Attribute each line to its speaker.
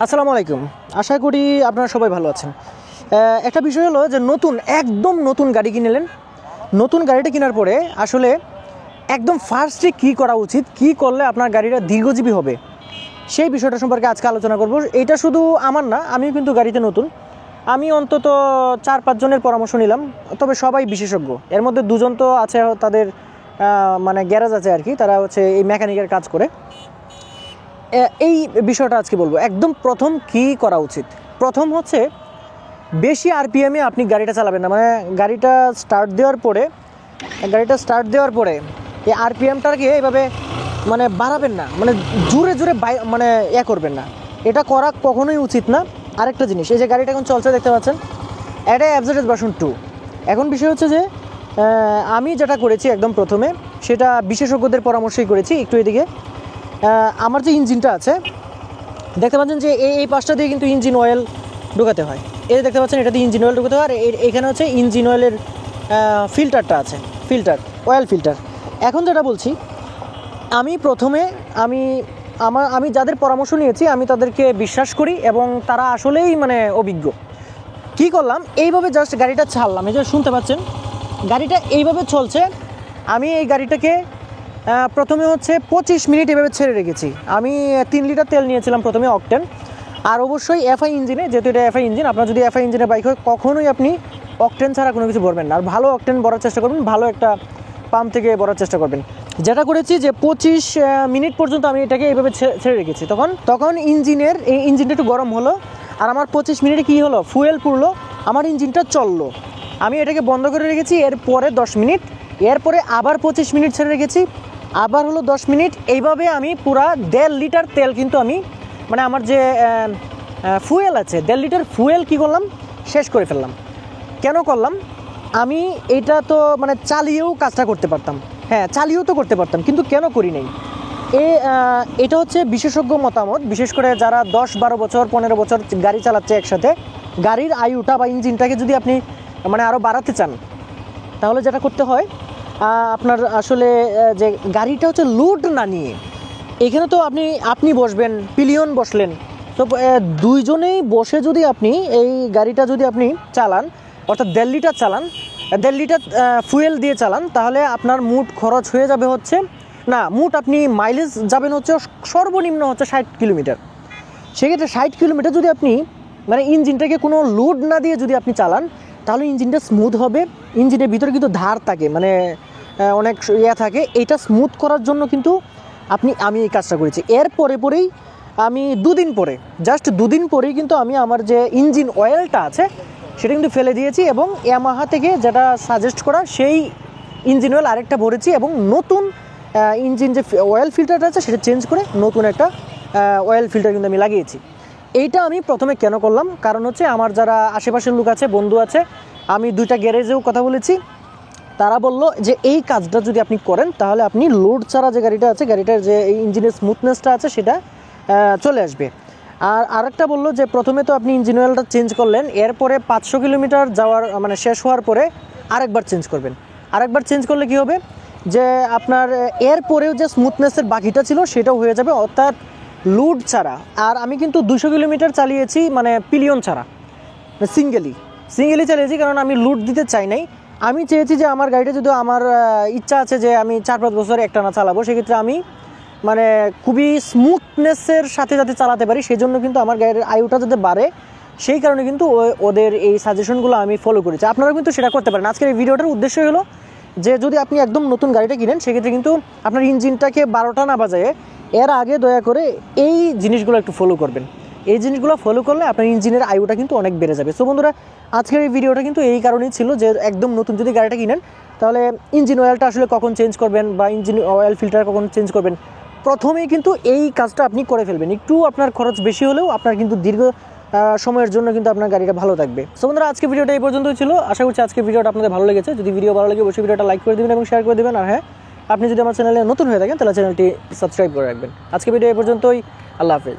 Speaker 1: আসসালামু আলাইকুম। আশা করি আপনারা সবাই ভালো আছেন। একটা বিষয় হলো যে একদম নতুন গাড়ি কিনলেন। নতুন গাড়িটা কেনার পরে আসলে একদম ফার্স্টে কী করা উচিত, কী করলে আপনার গাড়িটা দীর্ঘজীবী হবে, সেই বিষয়টা সম্পর্কে আজকে আলোচনা করব। এটা শুধু আমার না, আমিও কিন্তু গাড়িতে নতুন। আমি অন্তত 4-5 জনের পরামর্শ নিলাম, তবে সবাই বিশেষজ্ঞ। এর মধ্যে 2 জন তো আছে, তাদের মানে গ্যারেজ আছে আর কি, তারা হচ্ছে এই মেকানিকের কাজ করে। এই বিষয়টা আজকে বলবো। একদম প্রথম কী করা উচিত, প্রথম হচ্ছে বেশি আরপিএমে আপনি গাড়িটা চালাবেন না। মানে গাড়িটা স্টার্ট দেওয়ার পরে এই আরপিএমটাকে এইভাবে মানে বাড়াবেন না, মানে জোরে জোরে মানে করবেন না, এটা করা কখনোই উচিত না। আরেকটা জিনিস, এই যে গাড়িটা এখন চলছে দেখতে পাচ্ছেন, এটা এফজেডএস ভার্সন 2। এখন বিষয় হচ্ছে যে আমি যেটা করেছি একদম প্রথমে, সেটা বিশেষজ্ঞদের পরামর্শই করেছি। একটু এদিকে আমার যে ইঞ্জিনটা আছে দেখতে পাচ্ছেন যে এই পাশটা দিয়ে কিন্তু ইঞ্জিন অয়েল ঢোকাতে হয়। এই দেখতে পাচ্ছেন, এটা দিয়ে ইঞ্জিন অয়েল ঢোকাতে হয়। আর এখানে হচ্ছে ইঞ্জিন অয়েলের ফিল্টারটা আছে, অয়েল ফিল্টার। এখন যেটা বলছি, আমি প্রথমে আমি যাদের পরামর্শ নিয়েছি আমি তাদেরকে বিশ্বাস করি এবং তারা আসলেই মানে অভিজ্ঞ। কি করলাম, এইভাবে জাস্ট গাড়িটা ছাড়লাম। এই যে শুনতে পাচ্ছেন গাড়িটা এইভাবে চলছে। আমি এই গাড়িটাকে প্রথমে হচ্ছে 25 মিনিট এভাবে ছেড়ে রেখেছি। আমি 3 লিটার তেল নিয়েছিলাম প্রথমে, অকটেন। আর অবশ্যই এফআই ইঞ্জিনে, যেহেতু এটা এফআই ইঞ্জিন, আপনার যদি এফআই ইঞ্জিনের বাইক হয় কখনোই আপনি অকটেন ছাড়া কোনো কিছু ভরবেন না। আর ভালো অকটেন ভরার চেষ্টা করবেন, ভালো একটা পাম্প থেকে ভরার চেষ্টা করবেন। যেটা করেছি যে 25 মিনিট পর্যন্ত আমি এটাকে এইভাবে ছেড়ে রেখেছি। তখন ইঞ্জিনটা একটু গরম হলো, আর আমার 25 মিনিটে কী হলো, ফুয়েল পুরলো, আমার ইঞ্জিনটা চললো। আমি এটাকে বন্ধ করে রেখেছি। এরপরে 10 মিনিট, এরপরে আবার 25 মিনিট ছেড়ে রেখেছি, আবার হলো 10 মিনিট। এইভাবে আমি পুরা 1.5 লিটার তেল কিন্তু আমি মানে আমার যে ফুয়েল আছে 1.5 লিটার ফুয়েল কী করলাম, শেষ করে ফেললাম। কেন করলাম, আমি এটা তো মানে চালিয়েও কাজটা করতে পারতাম, চালিয়েও তো করতে পারতাম, কিন্তু কেন করি নাই, এটা হচ্ছে বিশেষজ্ঞ মতামত। বিশেষ করে যারা 10-12 বছর 15 বছর গাড়ি চালাচ্ছে একসাথে, গাড়ির আয়ুটা বা ইঞ্জিনটাকে যদি আপনি মানে আরও বাড়াতে চান, তাহলে যেটা করতে হয়, আপনার আসলে যে গাড়িটা হচ্ছে লোড না নিয়ে, এখানে তো আপনি বসবেন, পিলিয়ন বসলেন, তো 2 জনেই বসে যদি আপনি এই গাড়িটা যদি আপনি চালান, অর্থাৎ 1.5 লিটার চালান, 1.5 লিটার ফুয়েল দিয়ে চালান, তাহলে আপনার মোট খরচ হয়ে যাবে হচ্ছে মোট আপনি মাইলেজ যাবেন হচ্ছে সর্বনিম্ন হচ্ছে 60 কিলোমিটার। সেক্ষেত্রে 60 কিলোমিটার যদি আপনি মানে ইঞ্জিনটাকে কোনো লোড না দিয়ে যদি আপনি চালান, তাহলে ইঞ্জিনটা স্মুথ হবে। ইঞ্জিনের ভিতরে কিন্তু ধার থাকে, মানে অনেক থাকে। এটা স্মুথ করার জন্য কিন্তু আমি এই কাজটা করেছি। পরেই আমি 2 দিন পরে, জাস্ট 2 দিন পরেই কিন্তু আমি আমার যে ইঞ্জিন অয়েলটা আছে সেটা কিন্তু ফেলে দিয়েছি, এবং ইয়ামাহা থেকে যেটা সাজেস্ট করা সেই ইঞ্জিন অয়েল আরেকটা ভরেছি, এবং নতুন ইঞ্জিন যে অয়েল ফিল্টারটা আছে সেটা চেঞ্জ করে নতুন একটা অয়েল ফিল্টার কিন্তু আমি লাগিয়েছি। এইটা আমি প্রথমে কেন করলাম, কারণ হচ্ছে আমার যারা আশেপাশের লোক আছে, বন্ধু আছে, আমি 2টা গ্যারেজেও কথা বলেছি, তারা বলল যে এই কাজটা যদি আপনি করেন তাহলে আপনি লোড ছাড়া যে গাড়িটা আছে, গাড়িটার যে এই ইঞ্জিনের স্মুথনেসটা আছে সেটা চলে আসবে। আর আরেকটা বললো যে প্রথমে তো আপনি ইঞ্জিন অয়েলটা চেঞ্জ করলেন, এরপরে 500 কিলোমিটার যাওয়ার মানে শেষ হওয়ার পরে আরেকবার চেঞ্জ করবেন। আরেকবার চেঞ্জ করলে কি হবে, যে আপনার এরপরেও যে স্মুথনেসের বাকিটা ছিল সেটাও হয়ে যাবে, অর্থাৎ লোড ছাড়া। আর আমি কিন্তু 200 কিলোমিটার চালিয়েছি মানে পিলিয়ন ছাড়া, সিঙ্গেলি চালিয়েছি, কারণ আমি লোড দিতে চাই নাই। আমি চেয়েছি যে আমার গাড়িটা যদি আমার ইচ্ছা আছে যে আমি 4-5 বছর একটানা চালাবো, সেক্ষেত্রে আমি মানে খুবই স্মুথনেসের সাথে যাতে চালাতে পারি, সেই জন্য কিন্তু আমার গাড়ির আয়ুটা যাতে বাড়ে, সেই কারণে কিন্তু ওদের এই সাজেশনগুলো আমি ফলো করেছি। আপনারাও কিন্তু সেটা করতে পারেন। আজকের এই ভিডিওটার উদ্দেশ্য হলো যে যদি আপনি একদম নতুন গাড়িটা কিনেন, সেক্ষেত্রে কিন্তু আপনার ইঞ্জিনটাকে 12টা না বাজায় এর আগে দয়া করে এই জিনিসগুলো একটু ফলো করবেন। এই জিনিসগুলো ফলো করলে আপনার ইঞ্জিনের আয়ুটা কিন্তু অনেক বেড়ে যাবে। সো বন্ধুরা, আজকের এই ভিডিওটা কিন্তু এই কারণেই ছিল যে একদম নতুন যদি গাড়িটা কিনেন, তাহলে ইঞ্জিন অয়েলটা আসলে কখন চেঞ্জ করবেন বা ইঞ্জিন অয়েল ফিল্টার কখন চেঞ্জ করবেন, প্রথমেই কিন্তু এই কাজটা আপনি করে ফেলবেন। একটু আপনার খরচ বেশি হলেও আপনার কিন্তু দীর্ঘ সময়ের জন্য কিন্তু আপনার গাড়িটা ভালো থাকবে। সো বন্ধুরা, আজকে ভিডিওটা এই পর্যন্তই ছিল। আশা করছি আজকে ভিডিওটা আপনাদের ভালো লেগেছে। যদি ভিডিও ভালো লাগে অবশ্যই ভিডিওটা লাইক করে দেবেন এবং শেয়ার করে দেবেন। আর আপনি যদি আমার চ্যানেলে নতুন হয়ে থাকেন তাহলে চ্যানেলটি সাবস্ক্রাইব করে রাখবেন। আজকে ভিডিও এই পর্যন্তই। আল্লাহ হাফেজ।